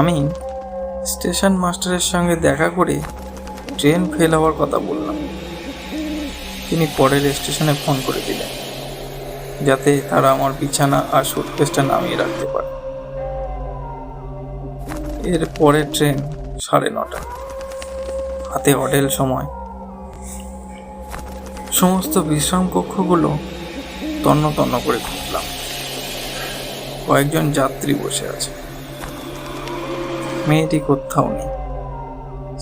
আমি স্টেশন মাস্টারের সঙ্গে দেখা করে ট্রেন ফেল হওয়ার কথা বললাম। তিনি পরের স্টেশনে ফোন করে দিলেন যাতে তারা আমার বিছানা আর সুটকেসটা নামিয়ে রাখতে পারে। এর পরের ট্রেন 9:30। হাতে হোটেল সময়। সমস্ত বিশ্রাম কক্ষগুলো তন্ন তন্ন করে খুঁজলাম। কয়েকজন যাত্রী বসে আছে, মেয়েটি কোথাও নেই।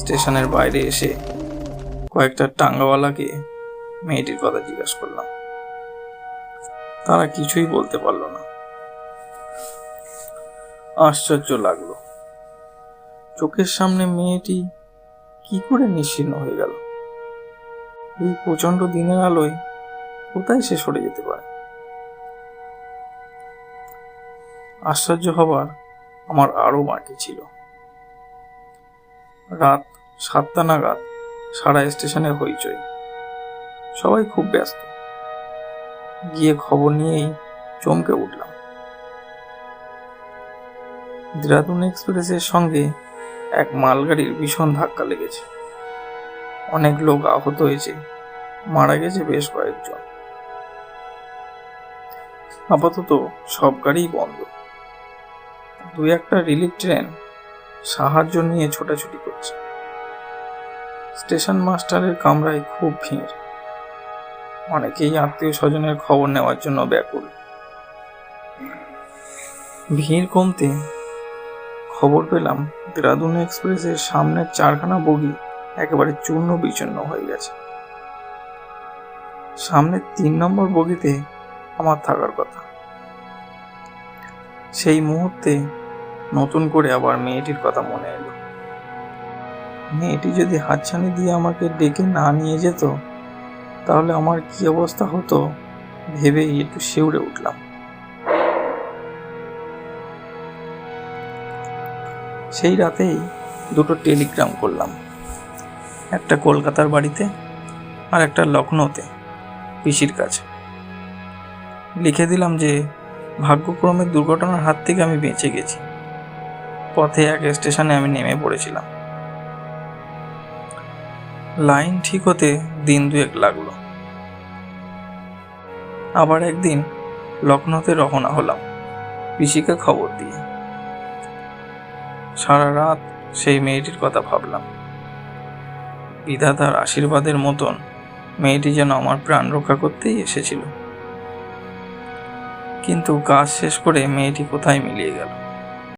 স্টেশনের বাইরে এসে কয়েকটা টাঙ্গাওয়ালাকে মেয়েটির কথা জিজ্ঞাসা করলাম। তারা কিছুই বলতে পারলো না। আশ্চর্য লাগলো, চোখের সামনে মেয়েটি কি করে নিশ্চিহ্ন হয়ে গেল। এই প্রচন্ড দিনের আলোয় কোথায় সে সরে যেতে পারে? আশ্চর্য হবার আমার আরো বাকি ছিল। রাত 7টা নাগাদ সারা স্টেশনে হইচই, সবাই খুব ব্যস্ত। গিয়ে খবর নিয়েই চমকে উঠলাম। দেরাদুন এক্সপ্রেসের সঙ্গে এক মালগাড়ির ভীষণ ধাক্কা লেগেছে। অনেক লোক আহত হয়েছে, মারা গেছে বেশ কয়েকজন। আপাতত সব গাড়ি বন্ধ। 2-1টা রিলিফ ট্রেন সাহায্য নিয়ে ছোটাছুটি করছে। স্টেশন মাস্টারের কামরায় খুব ভিড়। অনেকেই আত্মীয় স্বজনের খবর নেওয়ার জন্য ব্যাকুল। ভিড় কমতে খবর পেলাম দেরাদুন এক্সপ্রেসের সামনের 4খানা বগি একেবারে চূর্ণ বিচূর্ণ হয়ে গেছে। সামনের 3 নম্বর বগিতে আমার থাকার কথা। সেই মুহূর্তে নতুন করে আবার মেয়েটির কথা মনে এলো। মেয়েটি যদি হাতছানি দিয়ে আমাকে ডেকে না নিয়ে যেত তাহলে আমার কি অবস্থা হতো ভেবেই একটু শিউরে উঠলাম। সেই রাতেই 2টো টেলিগ্রাম করলাম, একটা কলকাতার বাড়িতে আর একটা লখনৌতে পিসির কাছে। লিখে দিলাম যে ভাগ্যক্রমে দুর্ঘটনার হাত থেকে আমি বেঁচে গেছি। পথে এক স্টেশনে আমি নেমে পড়েছিলাম। লাইন ঠিক হতে দিন 2 লাগলো। আবার একদিন লখনৌতে রওনা হলাম পিসিকে খবর দিয়ে। সারা রাত সেই মেয়েটির কথা ভাবলাম। বিধাতার আশীর্বাদের মতন মেয়েটি যেন আমার প্রাণ রক্ষা করতেই এসেছিল। কিন্তু কাজ শেষ করে মেয়েটি কোথায় মিলিয়ে গেল।